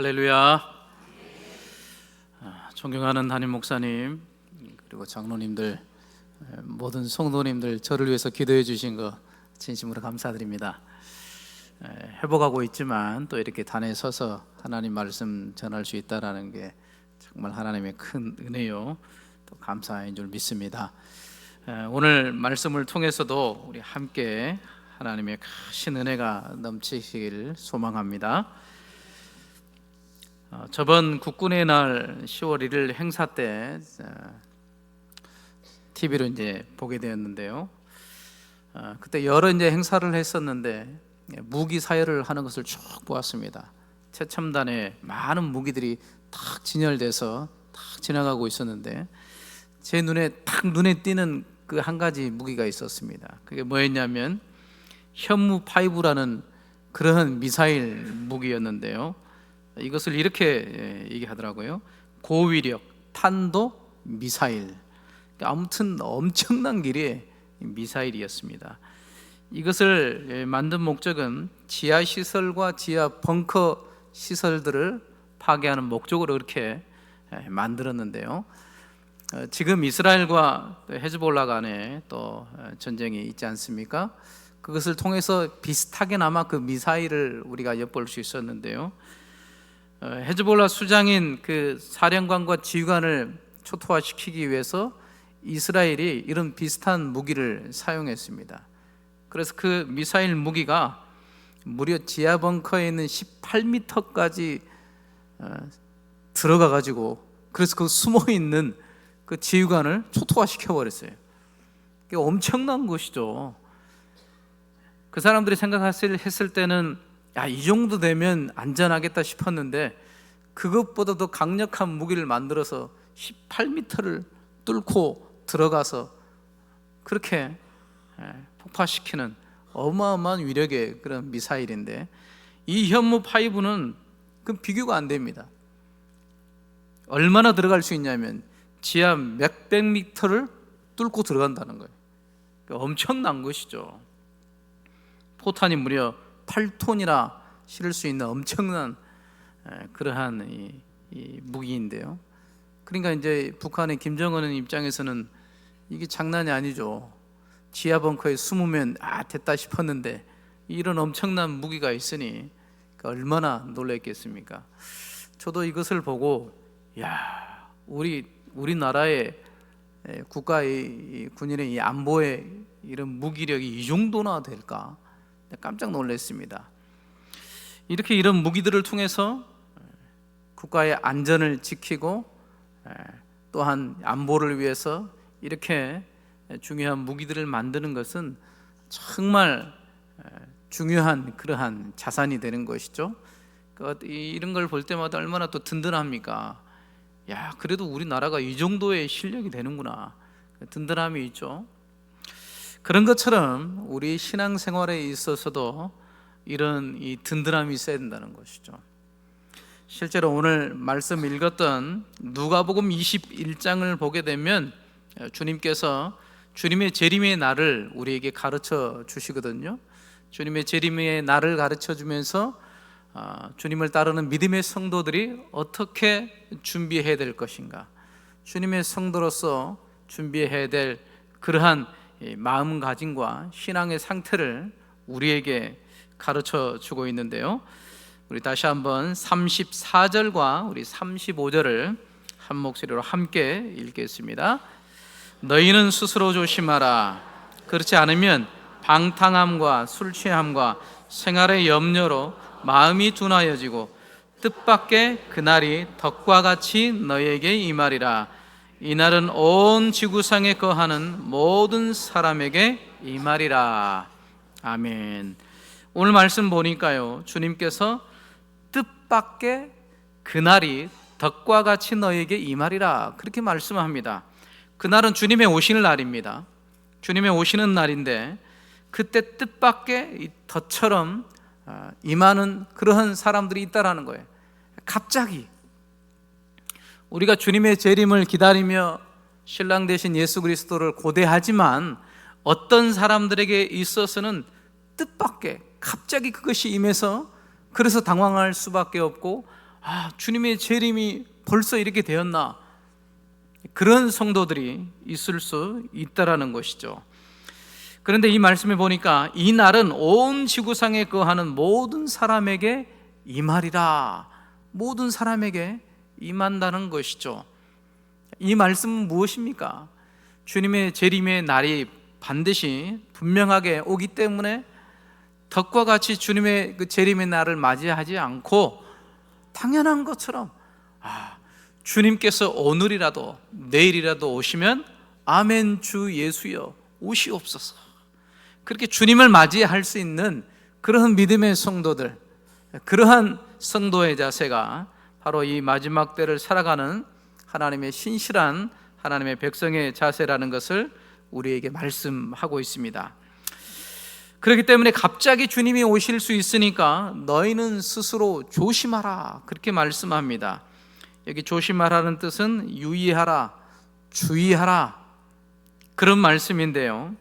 할렐루야. 존경하는 담임 목사님 그리고 장로님들, 모든 성도님들 저를 위해서 기도해 주신 거 진심으로 감사드립니다. 회복하고 있지만 또 이렇게 단에 서서 하나님 말씀 전할 수 있다는 게 정말 하나님의 큰 은혜요, 또 감사인 줄 믿습니다. 오늘 말씀을 통해서도 우리 함께 하나님의 크신 은혜가 넘치시길 소망합니다. 저번 국군의 날 10월 1일 행사 때 TV로 이제 보게 되었는데요. 그때 여러 이제 행사를 했었는데 무기 사열을 하는 것을 쭉 보았습니다. 최첨단의 많은 무기들이 탁 진열돼서 탁 지나가고 있었는데 제 눈에 띄는 그 한 가지 무기가 있었습니다. 그게 뭐였냐면 현무5라는 그런 미사일 무기였는데요. 이것을 이렇게 얘기하더라고요. 고위력 탄도 미사일. 아무튼 엄청난 길이의 미사일이었습니다. 이것을 만든 목적은 지하 시설과 지하 벙커 시설들을 파괴하는 목적으로 그렇게 만들었는데요. 지금 이스라엘과 헤즈볼라 간에 또 전쟁이 있지 않습니까? 그것을 통해서 비슷하게나마 그 미사일을 우리가 엿볼 수 있었는데요. 헤즈볼라 수장인 그 사령관과 지휘관을 초토화시키기 위해서 이스라엘이 이런 비슷한 무기를 사용했습니다. 그래서 그 미사일 무기가 무려 지하 벙커에 있는 18m까지 들어가 가지고, 그래서 그 숨어 있는 그 지휘관을 초토화시켜 버렸어요. 이게 엄청난 것이죠. 그 사람들이 생각했을 때는 이 정도 되면 안전하겠다 싶었는데 그것보다 더 강력한 무기를 만들어서 18m를 뚫고 들어가서 그렇게 폭파시키는 어마어마한 위력의 그런 미사일인데, 이 현무5는 그 비교가 안 됩니다. 얼마나 들어갈 수 있냐면 지하 몇백 미터를 뚫고 들어간다는 거예요. 엄청난 것이죠. 포탄이 무려 8톤이나 실을 수 있는 엄청난 그러한 이 무기인데요. 그러니까 이제 북한의 김정은 입장에서는 이게 장난이 아니죠. 지하 벙커에 숨으면 됐다 싶었는데 이런 엄청난 무기가 있으니 얼마나 놀랐겠습니까? 저도 이것을 보고 우리나라의 국가의 군인의 이 안보의 이런 무기력이 이 정도나 될까? 깜짝 놀랐습니다. 이렇게 이런 무기들을 통해서 국가의 안전을 지키고 또한 안보를 위해서 이렇게 중요한 무기들을 만드는 것은 정말 중요한 그러한 자산이 되는 것이죠. 이런 걸 볼 때마다 얼마나 또 든든합니까? 그래도 우리나라가 이 정도의 실력이 되는구나, 든든함이 있죠. 그런 것처럼 우리 신앙생활에 있어서도 이런 이 든든함이 있어야 된다는 것이죠. 실제로 오늘 말씀 읽었던 누가복음 21장을 보게 되면 주님께서 주님의 재림의 날을 우리에게 가르쳐 주시거든요. 주님의 재림의 날을 가르쳐 주면서 주님을 따르는 믿음의 성도들이 어떻게 준비해야 될 것인가, 주님의 성도로서 준비해야 될 그러한 마음가짐과 신앙의 상태를 우리에게 가르쳐 주고 있는데요. 우리 다시 한번 34절과 우리 35절을 한 목소리로 함께 읽겠습니다. 너희는 스스로 조심하라. 그렇지 않으면 방탕함과 술 취함과 생활의 염려로 마음이 둔하여지고 뜻밖의 그날이 덕과 같이 너희에게 임하리라. 이날은 온 지구상에 거하는 모든 사람에게 임하리라. 아멘. 오늘 말씀 보니까요, 주님께서 뜻밖의 그날이 덕과 같이 너희에게 임하리라 그렇게 말씀합니다. 그날은 주님의 오시는 날입니다. 주님의 오시는 날인데 그때 뜻밖의 덫처럼 임하는 그러한 사람들이 있다라는 거예요. 갑자기 우리가 주님의 재림을 기다리며 신랑 되신 예수 그리스도를 고대하지만 어떤 사람들에게 있어서는 뜻밖의 갑자기 그것이 임해서 그래서 당황할 수밖에 없고 주님의 재림이 벌써 이렇게 되었나? 그런 성도들이 있을 수 있다라는 것이죠. 그런데 이 말씀에 보니까 이 날은 온 지구상에 거하는 모든 사람에게 임하리라. 모든 사람에게 임한다는 것이죠. 이 말씀은 무엇입니까? 주님의 재림의 날이 반드시 분명하게 오기 때문에 덕과 같이 주님의 그 재림의 날을 맞이하지 않고 당연한 것처럼 주님께서 오늘이라도 내일이라도 오시면 아멘 주 예수여 오시옵소서, 그렇게 주님을 맞이할 수 있는 그러한 믿음의 성도들, 그러한 성도의 자세가 바로 이 마지막 때를 살아가는 하나님의 신실한 하나님의 백성의 자세라는 것을 우리에게 말씀하고 있습니다. 그렇기 때문에 갑자기 주님이 오실 수 있으니까 너희는 스스로 조심하라, 그렇게 말씀합니다. 여기 조심하라는 뜻은 유의하라, 주의하라, 그런 말씀인데요,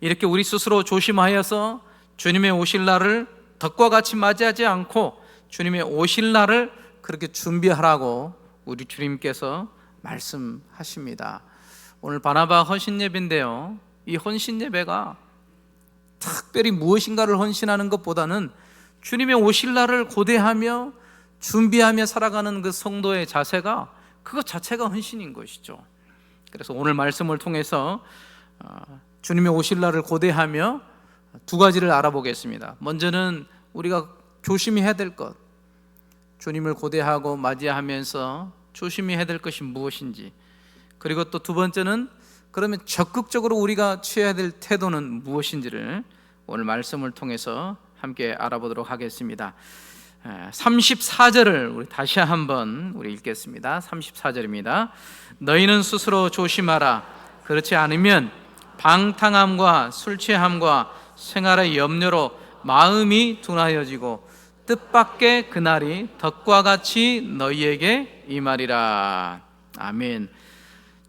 이렇게 우리 스스로 조심하여서 주님의 오실 날을 덕과 같이 맞이하지 않고 주님의 오실 날을 그렇게 준비하라고 우리 주님께서 말씀하십니다. 오늘 바나바 헌신예배인데요, 이 헌신예배가 특별히 무엇인가를 헌신하는 것보다는 주님의 오실 날을 고대하며 준비하며 살아가는 그 성도의 자세가, 그것 자체가 헌신인 것이죠. 그래서 오늘 말씀을 통해서 주님의 오실 날을 고대하며 두 가지를 알아보겠습니다. 먼저는 우리가 조심히 해야 될 것, 주님을 고대하고 맞이하면서 조심히 해야 될 것이 무엇인지, 그리고 또 두 번째는 그러면 적극적으로 우리가 취해야 될 태도는 무엇인지를 오늘 말씀을 통해서 함께 알아보도록 하겠습니다. 34절을 우리 다시 한번 우리 읽겠습니다. 34절입니다. 너희는 스스로 조심하라. 그렇지 않으면 방탕함과 술 취함과 생활의 염려로 마음이 둔하여지고 뜻밖의 그날이 덕과 같이 너희에게 임하리라. 아멘.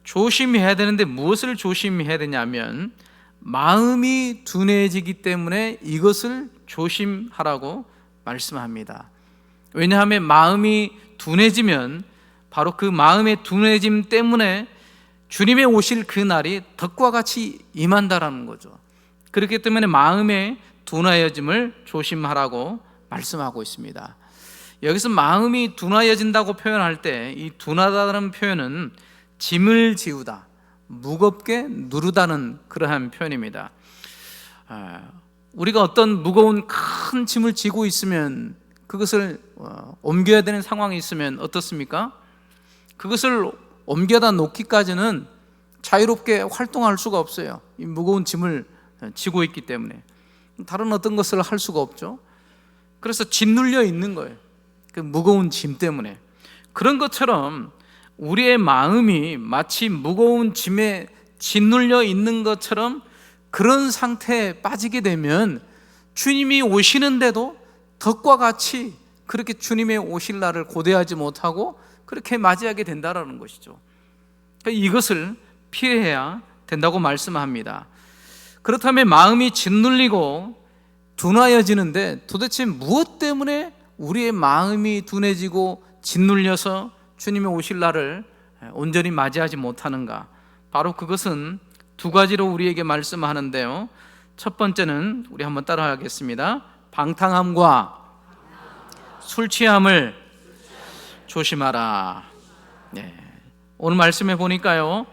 조심히 해야 되는데 무엇을 조심히 해야 되냐면 마음이 둔해지기 때문에 이것을 조심하라고 말씀합니다. 왜냐하면 마음이 둔해지면 바로 그 마음의 둔해짐 때문에 주님의 오실 그 날이 덕과 같이 임한다라는 거죠. 그렇기 때문에 마음의 둔하여짐을 조심하라고 말씀하고 있습니다. 여기서 마음이 둔하여진다고 표현할 때 이 둔하다는 표현은 짐을 지우다, 무겁게 누르다는 그러한 표현입니다. 우리가 어떤 무거운 큰 짐을 지고 있으면 그것을 옮겨야 되는 상황이 있으면 어떻습니까? 그것을 옮겨다 놓기까지는 자유롭게 활동할 수가 없어요. 이 무거운 짐을 지고 있기 때문에 다른 어떤 것을 할 수가 없죠. 그래서 짓눌려 있는 거예요, 그 무거운 짐 때문에. 그런 것처럼 우리의 마음이 마치 무거운 짐에 짓눌려 있는 것처럼 그런 상태에 빠지게 되면 주님이 오시는데도 덕과 같이 그렇게 주님의 오실 날을 고대하지 못하고 그렇게 맞이하게 된다는 것이죠. 이것을 피해야 된다고 말씀합니다. 그렇다면 마음이 짓눌리고 둔하여지는데 도대체 무엇 때문에 우리의 마음이 둔해지고 짓눌려서 주님의 오실 날을 온전히 맞이하지 못하는가? 바로 그것은 두 가지로 우리에게 말씀하는데요, 첫 번째는 우리 한번 따라하겠습니다. 방탕함과 술 취함을 조심하라. 네. 오늘 말씀해 보니까요,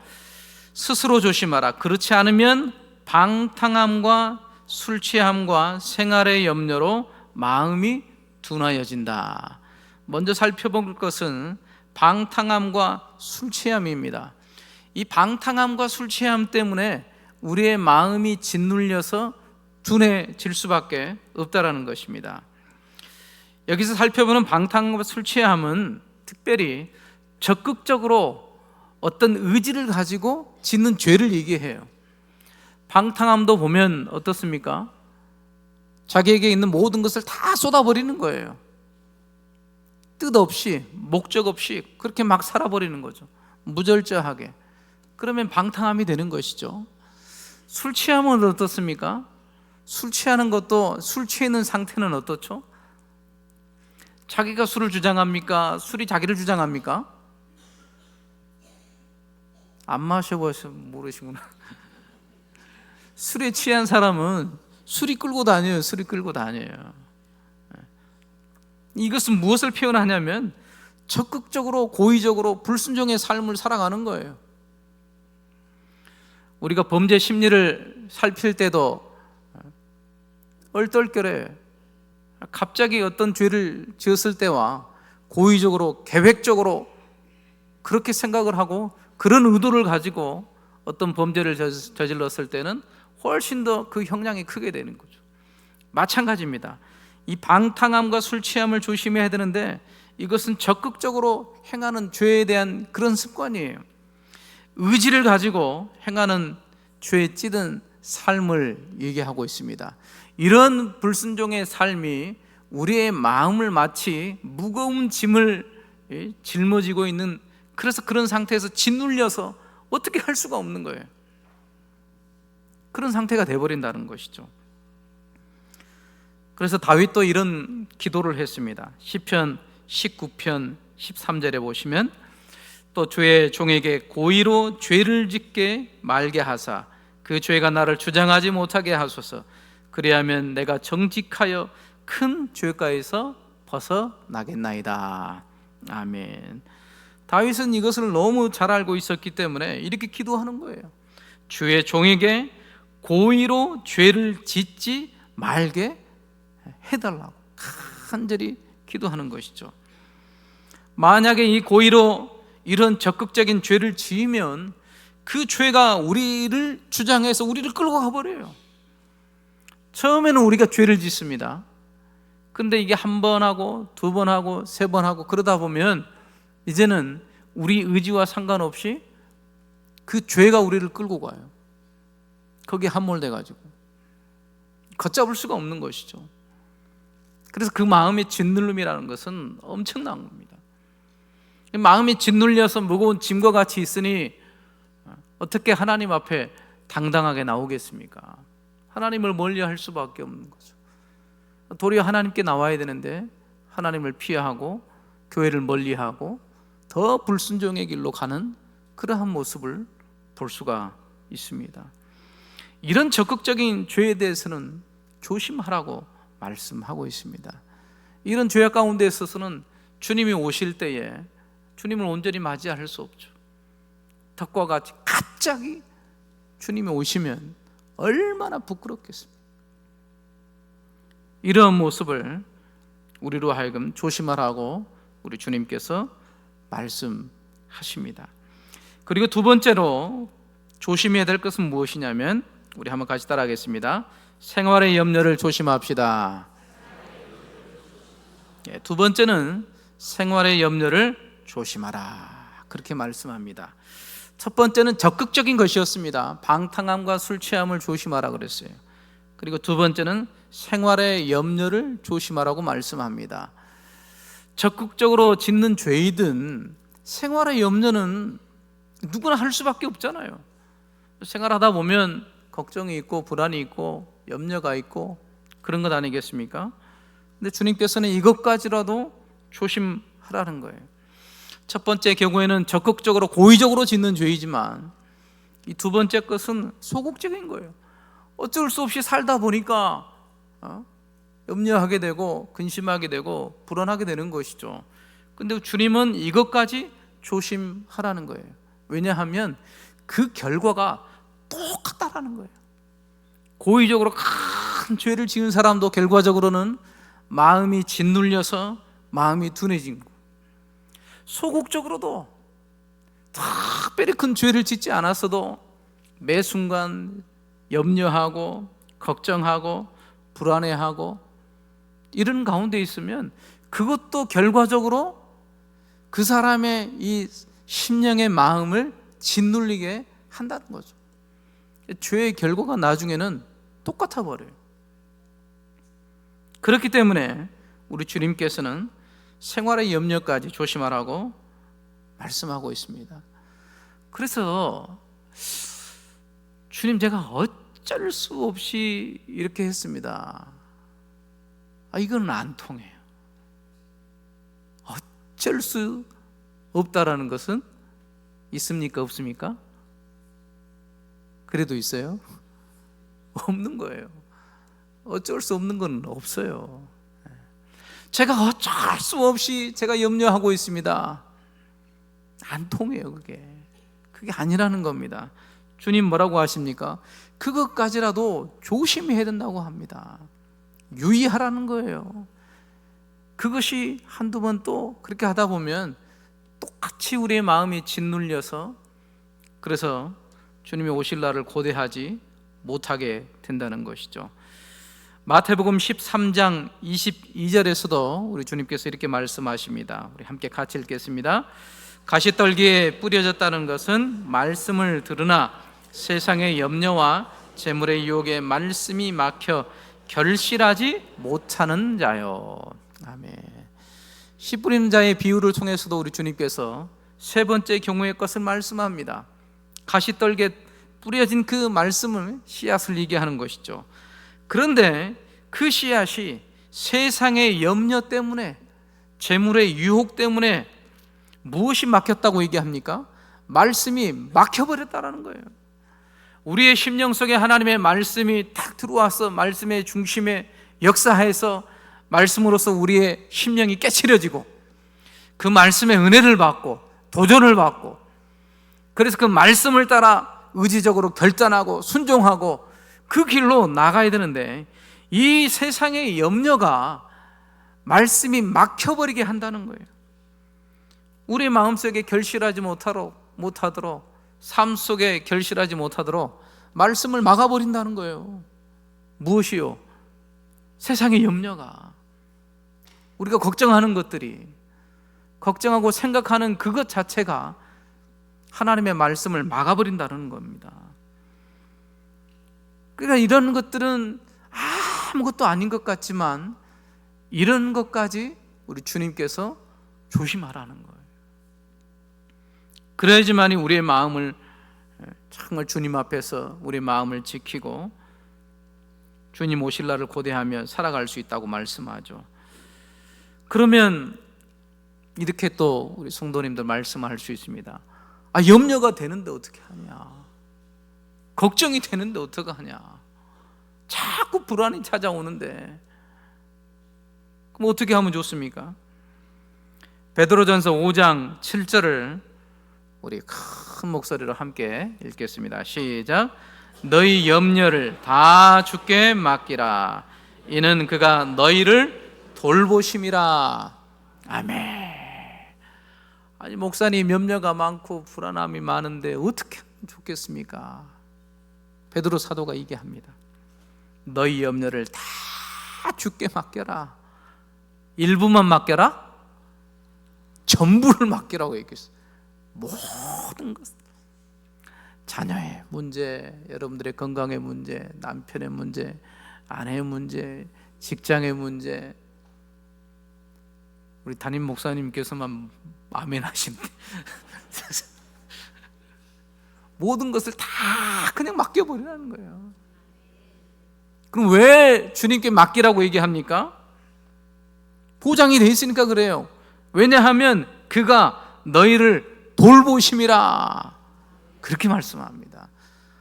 스스로 조심하라. 그렇지 않으면 방탕함과 술 취함과 생활의 염려로 마음이 둔하여진다. 먼저 살펴볼 것은 방탕함과 술 취함입니다. 이 방탕함과 술 취함 때문에 우리의 마음이 짓눌려서 둔해질 수밖에 없다라는 것입니다. 여기서 살펴보는 방탕함과 술 취함은 특별히 적극적으로 어떤 의지를 가지고 짓는 죄를 얘기해요. 방탕함도 보면 어떻습니까? 자기에게 있는 모든 것을 다 쏟아버리는 거예요. 뜻 없이, 목적 없이 그렇게 막 살아버리는 거죠. 무절제하게. 그러면 방탕함이 되는 것이죠. 술 취함은 어떻습니까? 술 취하는 것도, 술 취해 있는 상태는 어떻죠? 자기가 술을 주장합니까? 술이 자기를 주장합니까? 안 마셔봐서 모르시구나. 술에 취한 사람은 술이 끌고 다녀요. 술이 끌고 다녀요. 이것은 무엇을 표현하냐면 적극적으로 고의적으로 불순종의 삶을 살아가는 거예요. 우리가 범죄 심리를 살필 때도 얼떨결에 갑자기 어떤 죄를 지었을 때와 고의적으로 계획적으로 그렇게 생각을 하고 그런 의도를 가지고 어떤 범죄를 저질렀을 때는 훨씬 더 그 형량이 크게 되는 거죠. 마찬가지입니다. 이 방탕함과 술 취함을 조심해야 되는데 이것은 적극적으로 행하는 죄에 대한 그런 습관이에요. 의지를 가지고 행하는 죄에 찌든 삶을 얘기하고 있습니다. 이런 불순종의 삶이 우리의 마음을 마치 무거운 짐을 짊어지고 있는, 그래서 그런 상태에서 짓눌려서 어떻게 할 수가 없는 거예요. 그런 상태가 돼버린다는 것이죠. 그래서 다윗도 이런 기도를 했습니다. 시편 19편 13절에 보시면 또 주의 종에게 고의로 죄를 짓게 말게 하사 그 죄가 나를 주장하지 못하게 하소서. 그리하면 내가 정직하여 큰 죄가에서 벗어나겠나이다. 아멘. 다윗은 이것을 너무 잘 알고 있었기 때문에 이렇게 기도하는 거예요. 주의 종에게 고의로 죄를 짓지 말게 해달라고 간절히 기도하는 것이죠. 만약에 이 고의로 이런 적극적인 죄를 지으면 그 죄가 우리를 주장해서 우리를 끌고 가버려요. 처음에는 우리가 죄를 짓습니다. 근데 이게 한 번 하고 두 번 하고 세 번 하고 그러다 보면 이제는 우리 의지와 상관없이 그 죄가 우리를 끌고 가요. 거기에 함몰돼가지고 걷잡을 수가 없는 것이죠. 그래서 그 마음의 짓눌림이라는 것은 엄청난 겁니다. 마음이 짓눌려서 무거운 짐과 같이 있으니 어떻게 하나님 앞에 당당하게 나오겠습니까? 하나님을 멀리할 수밖에 없는 거죠. 도리어 하나님께 나와야 되는데 하나님을 피하고 교회를 멀리하고 더 불순종의 길로 가는 그러한 모습을 볼 수가 있습니다. 이런 적극적인 죄에 대해서는 조심하라고 말씀하고 있습니다. 이런 죄악 가운데 있어서는 주님이 오실 때에 주님을 온전히 맞이할 수 없죠. 덕과 같이 갑자기 주님이 오시면 얼마나 부끄럽겠습니까? 이런 모습을 우리로 하여금 조심하라고 우리 주님께서 말씀하십니다. 그리고 두 번째로 조심해야 될 것은 무엇이냐면 우리 한번 같이 따라하겠습니다. 생활의 염려를 조심합시다. 두 번째는 생활의 염려를 조심하라, 그렇게 말씀합니다. 첫 번째는 적극적인 것이었습니다. 방탕함과 술 취함을 조심하라 그랬어요. 그리고 두 번째는 생활의 염려를 조심하라고 말씀합니다. 적극적으로 짓는 죄이든 생활의 염려는 누구나 할 수밖에 없잖아요. 생활하다 보면 걱정이 있고 불안이 있고 염려가 있고 그런 것 아니겠습니까? 근데 주님께서는 이것까지라도 조심하라는 거예요. 첫 번째 경우에는 적극적으로 고의적으로 짓는 죄이지만 이 두 번째 것은 소극적인 거예요. 어쩔 수 없이 살다 보니까 염려하게 되고 근심하게 되고 불안하게 되는 것이죠. 근데 주님은 이것까지 조심하라는 거예요. 왜냐하면 그 결과가 똑같다라는 거예요. 고의적으로 큰 죄를 지은 사람도 결과적으로는 마음이 짓눌려서 마음이 둔해진 거. 소극적으로도 특별히 큰 죄를 짓지 않았어도 매 순간 염려하고 걱정하고 불안해하고 이런 가운데 있으면 그것도 결과적으로 그 사람의 이 심령의 마음을 짓눌리게 한다는 거죠. 죄의 결과가 나중에는 똑같아 버려요. 그렇기 때문에 우리 주님께서는 생활의 염려까지 조심하라고 말씀하고 있습니다. 그래서 주님, 제가 어쩔 수 없이 이렇게 했습니다. 이거는 안 통해요. 어쩔 수 없다라는 것은 있습니까? 없습니까? 그래도 있어요? 없는 거예요. 어쩔 수 없는 건 없어요. 제가 어쩔 수 없이 제가 염려하고 있습니다. 안 통해요. 그게 아니라는 겁니다. 주님 뭐라고 하십니까? 그것까지라도 조심해야 된다고 합니다. 유의하라는 거예요. 그것이 한두 번 또 그렇게 하다 보면 똑같이 우리의 마음이 짓눌려서, 그래서 주님이 오실 날을 고대하지 못하게 된다는 것이죠. 마태복음 13장 22절에서도 우리 주님께서 이렇게 말씀하십니다. 우리 함께 같이 읽겠습니다. 가시떨기에 뿌려졌다는 것은 말씀을 들으나 세상의 염려와 재물의 유혹에 말씀이 막혀 결실하지 못하는 자요. 아멘. 씨 뿌리는 자의 비유를 통해서도 우리 주님께서 세 번째 경우의 것을 말씀합니다. 가시떨기에 뿌려진 그 말씀을, 씨앗을 얘기하는 것이죠. 그런데 그 씨앗이 세상의 염려 때문에, 재물의 유혹 때문에 무엇이 막혔다고 얘기합니까? 말씀이 막혀버렸다라는 거예요. 우리의 심령 속에 하나님의 말씀이 탁 들어와서 말씀의 중심에 역사해서 말씀으로서 우리의 심령이 깨치려지고 그 말씀의 은혜를 받고 도전을 받고, 그래서 그 말씀을 따라 의지적으로 결단하고 순종하고 그 길로 나가야 되는데, 이 세상의 염려가 말씀이 막혀버리게 한다는 거예요. 우리 마음속에 결실하지 못하도록, 삶 속에 결실하지 못하도록 말씀을 막아버린다는 거예요. 무엇이요? 세상의 염려가, 우리가 걱정하는 것들이, 걱정하고 생각하는 그것 자체가 하나님의 말씀을 막아버린다는 겁니다. 그러니까 이런 것들은 아무것도 아닌 것 같지만 이런 것까지 우리 주님께서 조심하라는 거예요. 그래야지만이 우리의 마음을 정말 주님 앞에서 우리 마음을 지키고 주님 오실 날을 고대하며 살아갈 수 있다고 말씀하죠. 그러면 이렇게 또 우리 성도님들 말씀할 수 있습니다. 염려가 되는데 어떻게 하냐, 걱정이 되는데 어떻게 하냐, 자꾸 불안이 찾아오는데 그럼 어떻게 하면 좋습니까? 베드로전서 5장 7절을 우리 큰 목소리로 함께 읽겠습니다. 시작. 너희 염려를 다 주께 맡기라. 이는 그가 너희를 돌보심이라. 아멘. 아니, 목사님 염려가 많고 불안함이 많은데 어떻게 하면 좋겠습니까? 베드로 사도가 얘기합니다. 너희 염려를 다 주께 맡겨라. 일부만 맡겨라? 전부를 맡기라고 얘기했어요. 모든 것, 자녀의 문제, 여러분들의 건강의 문제, 남편의 문제, 아내의 문제, 직장의 문제, 우리 담임 목사님께서만 아멘 하시는데 모든 것을 다 그냥 맡겨버리라는 거예요. 그럼 왜 주님께 맡기라고 얘기합니까? 보장이 돼 있으니까 그래요. 왜냐하면 그가 너희를 돌보심이라, 그렇게 말씀합니다.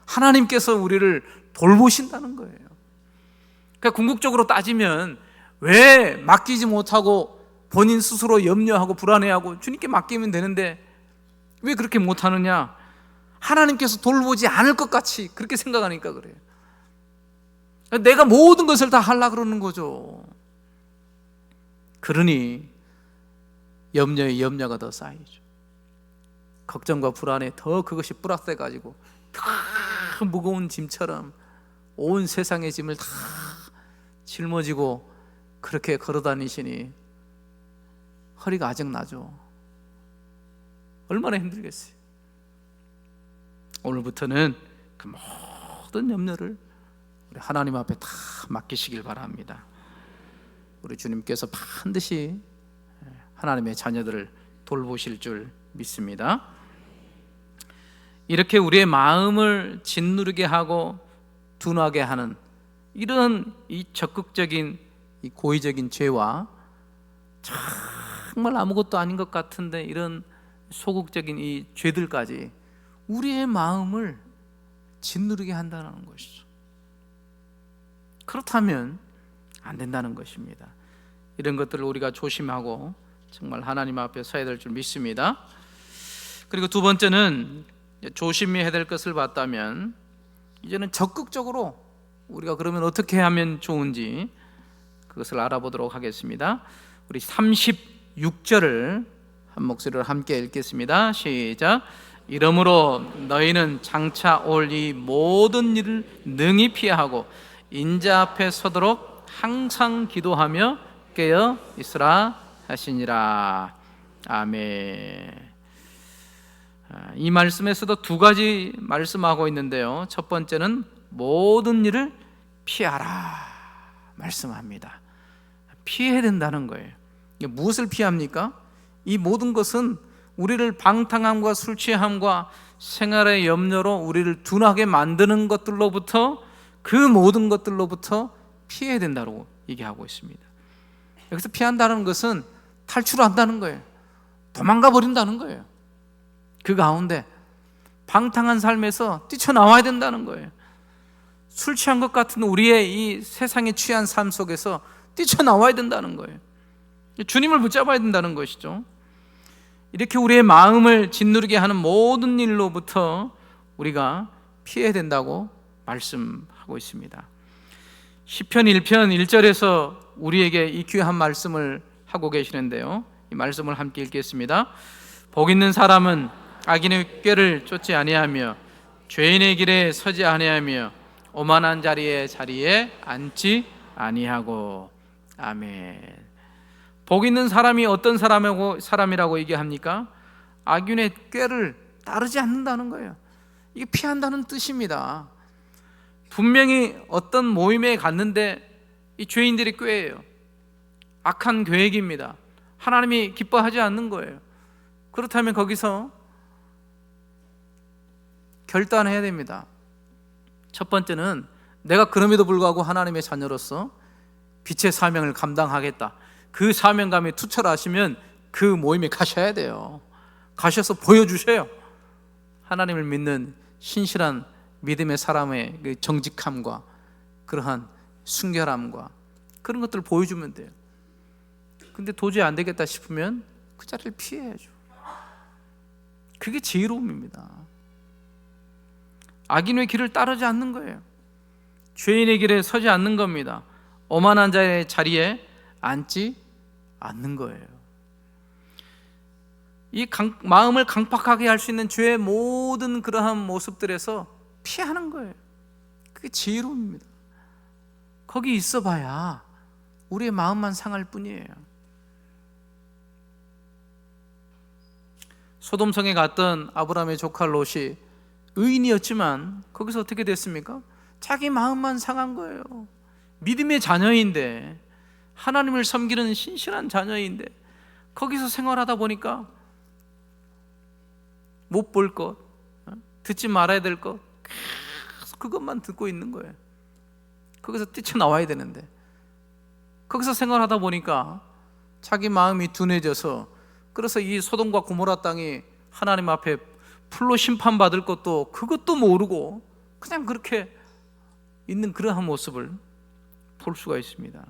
하나님께서 우리를 돌보신다는 거예요. 그러니까 궁극적으로 따지면 왜 맡기지 못하고 본인 스스로 염려하고 불안해하고 주님께 맡기면 되는데 왜 그렇게 못하느냐? 하나님께서 돌보지 않을 것 같이 그렇게 생각하니까 그래요. 내가 모든 것을 다 하려고 그러는 거죠. 그러니 염려에 염려가 더 쌓이죠. 걱정과 불안에 더 그것이 뿌락돼 가지고 더 무거운 짐처럼 온 세상의 짐을 다 짊어지고 그렇게 걸어다니시니 허리가 아직 나죠. 얼마나 힘들겠어요. 오늘부터는 그 모든 염려를 우리 하나님 앞에 다 맡기시길 바랍니다. 우리 주님께서 반드시 하나님의 자녀들을 돌보실 줄 믿습니다. 이렇게 우리의 마음을 짓누르게 하고 둔하게 하는 이런 이 적극적인 이 고의적인 죄와 정말 아무것도 아닌 것 같은데 이런 소극적인 이 죄들까지 우리의 마음을 짓누르게 한다는 것이죠. 그렇다면 안 된다는 것입니다. 이런 것들을 우리가 조심하고 정말 하나님 앞에 서야 될 줄 믿습니다. 그리고 두 번째는 조심해야 될 것을 봤다면 이제는 적극적으로 우리가 그러면 어떻게 하면 좋은지 그것을 알아보도록 하겠습니다. 우리 36절을 한 목소리로 함께 읽겠습니다. 시작. 이러므로 너희는 장차 올 이 모든 일을 능히 피하고 인자 앞에 서도록 항상 기도하며 깨어 있으라 하시니라. 아멘. 이 말씀에서도 두 가지 말씀하고 있는데요, 첫 번째는 모든 일을 피하라 말씀합니다. 피해야 된다는 거예요. 무엇을 피합니까? 이 모든 것은 우리를 방탕함과 술 취함과 생활의 염려로 우리를 둔하게 만드는 것들로부터, 그 모든 것들로부터 피해야 된다고 얘기하고 있습니다. 여기서 피한다는 것은 탈출한다는 거예요. 도망가 버린다는 거예요. 그 가운데 방탕한 삶에서 뛰쳐나와야 된다는 거예요. 술 취한 것 같은 우리의 이 세상에 취한 삶 속에서 뛰쳐나와야 된다는 거예요. 주님을 붙잡아야 된다는 것이죠. 이렇게 우리의 마음을 짓누르게 하는 모든 일로부터 우리가 피해야 된다고 말씀하고 있습니다. 시편 1편 1절에서 우리에게 이 귀한 말씀을 하고 계시는데요, 이 말씀을 함께 읽겠습니다. 복 있는 사람은 악인의 꾀를 쫓지 아니하며 죄인의 길에 서지 아니하며 오만한 자리에 앉지 아니하고. 아멘. 복 있는 사람이 어떤 사람이라고 얘기합니까? 악인의 꾀를 따르지 않는다는 거예요. 이게 피한다는 뜻입니다. 분명히 어떤 모임에 갔는데 이 죄인들의 꾀예요. 악한 계획입니다. 하나님이 기뻐하지 않는 거예요. 그렇다면 거기서 결단해야 됩니다. 첫 번째는 내가 그럼에도 불구하고 하나님의 자녀로서 빛의 사명을 감당하겠다, 그 사명감에 투철하시면 그 모임에 가셔야 돼요. 가셔서 보여주셔요. 하나님을 믿는 신실한 믿음의 사람의 그 정직함과 그러한 순결함과 그런 것들을 보여주면 돼요. 근데 도저히 안 되겠다 싶으면 그 자리를 피해야죠. 그게 지혜로움입니다. 악인의 길을 따르지 않는 거예요. 죄인의 길에 서지 않는 겁니다. 오만한 자의 자리에 앉지 않는 거예요. 이 마음을 강팍하게 할 수 있는 죄의 모든 그러한 모습들에서 피하는 거예요. 그게 지혜로움입니다. 거기 있어 봐야 우리의 마음만 상할 뿐이에요. 소돔성에 갔던 아브라함의 조카 롯이 의인이었지만 거기서 어떻게 됐습니까? 자기 마음만 상한 거예요. 믿음의 자녀인데, 하나님을 섬기는 신실한 자녀인데 거기서 생활하다 보니까 못 볼 것, 듣지 말아야 될 것, 계속 그것만 듣고 있는 거예요. 거기서 뛰쳐나와야 되는데 거기서 생활하다 보니까 자기 마음이 둔해져서, 그래서 이 소돔과 고모라 땅이 하나님 앞에 풀로 심판받을 것도 그것도 모르고 그냥 그렇게 있는 그러한 모습을 볼 수가 있습니다.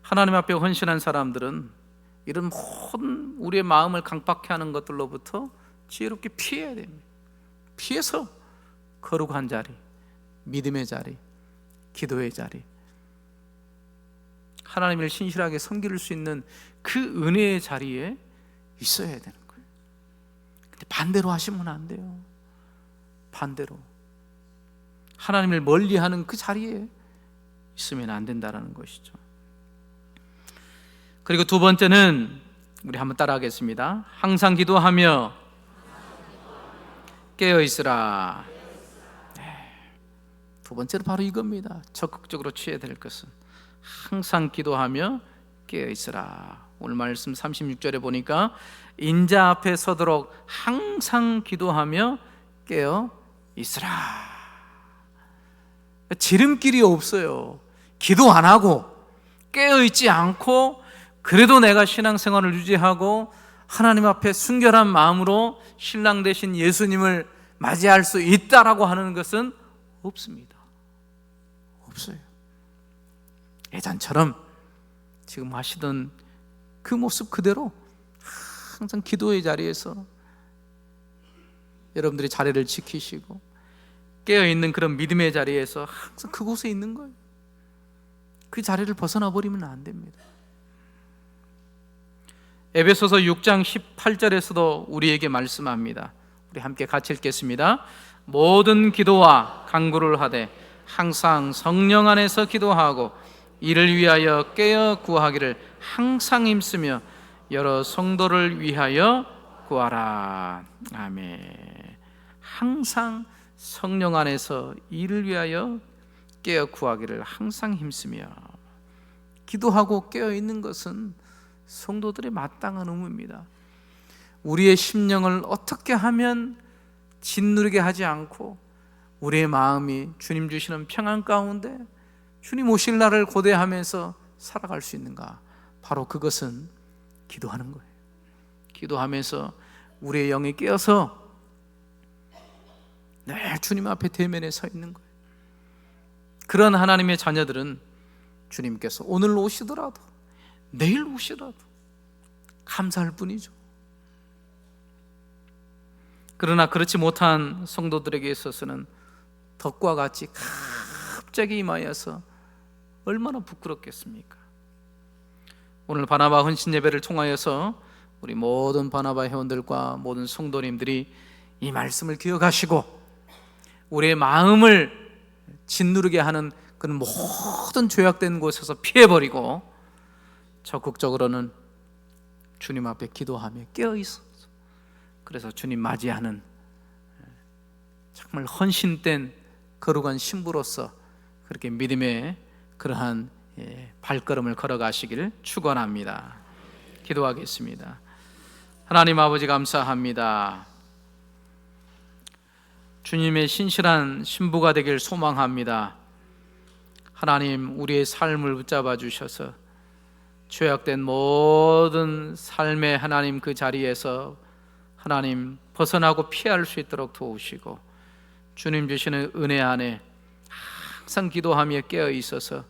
하나님 앞에 헌신한 사람들은 이런 모든 우리의 마음을 강팍해 하는 것들로부터 지혜롭게 피해야 됩니다. 피해서 거룩한 자리, 믿음의 자리, 기도의 자리, 하나님을 신실하게 섬길 수 있는 그 은혜의 자리에 있어야 되는 거예요. 근데 반대로 하시면 안 돼요. 반대로 하나님을 멀리하는 그 자리에 있으면 안 된다는 것이죠. 그리고 두 번째는 우리 한번 따라하겠습니다. 항상 기도하며 깨어 있으라. 두 번째는 바로 이겁니다. 적극적으로 취해야 될 것은 항상 기도하며 깨어 있으라. 오늘 말씀 36절에 보니까 인자 앞에 서도록 항상 기도하며 깨어 있으라. 지름길이 없어요. 기도 안 하고 깨어 있지 않고 그래도 내가 신앙생활을 유지하고 하나님 앞에 순결한 마음으로 신랑 되신 예수님을 맞이할 수 있다라고 하는 것은 없습니다. 없어요. 예전처럼 지금 하시던 그 모습 그대로 항상 기도의 자리에서 여러분들이 자리를 지키시고 깨어있는 그런 믿음의 자리에서 항상 그곳에 있는 거예요. 그 자리를 벗어나 버리면 안 됩니다. 에베소서 6장 18절에서도 우리에게 말씀합니다. 우리 함께 같이 읽겠습니다. 모든 기도와 간구를 하되 항상 성령 안에서 기도하고 이를 위하여 깨어 구하기를 항상 힘쓰며 여러 성도를 위하여 구하라. 아멘. 항상 성령 안에서 이를 위하여 깨어 구하기를 항상 힘쓰며. 기도하고 깨어 있는 것은 성도들의 마땅한 의무입니다. 우리의 심령을 어떻게 하면 짓누르게 하지 않고 우리의 마음이 주님 주시는 평안 가운데 주님 오실 날을 고대하면서 살아갈 수 있는가? 바로 그것은 기도하는 거예요. 기도하면서 우리의 영이 깨어서 늘 주님 앞에 대면에 서 있는 거예요. 그런 하나님의 자녀들은 주님께서 오늘 오시더라도 내일 오시더라도 감사할 뿐이죠. 그러나 그렇지 못한 성도들에게 있어서는 덕과 같이 갑자기 임하여서 얼마나 부끄럽겠습니까? 오늘 바나바 헌신 예배를 통하여서 우리 모든 바나바 회원들과 모든 성도님들이 이 말씀을 기억하시고 우리의 마음을 짓누르게 하는 그런 모든 죄악된 곳에서 피해버리고 적극적으로는 주님 앞에 기도하며 깨어있어서 그래서 주님 맞이하는 정말 헌신된 거룩한 신부로서 그렇게 믿음의 그러한 발걸음을 걸어가시기를 축원합니다. 기도하겠습니다. 하나님 아버지 감사합니다. 주님의 신실한 신부가 되길 소망합니다. 하나님 우리의 삶을 붙잡아 주셔서 죄악된 모든 삶의 하나님 그 자리에서 하나님 벗어나고 피할 수 있도록 도우시고 주님 주시는 은혜 안에 항상 기도하며 깨어 있어서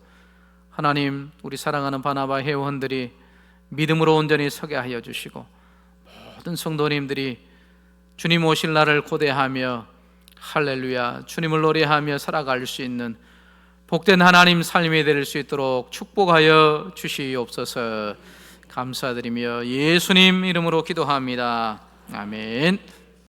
하나님 우리 사랑하는 바나바 회원들이 믿음으로 온전히 서게 하여 주시고 모든 성도님들이 주님 오실 날을 고대하며 할렐루야 주님을 노래하며 살아갈 수 있는 복된 하나님 삶이 될 수 있도록 축복하여 주시옵소서. 감사드리며 예수님 이름으로 기도합니다. 아멘.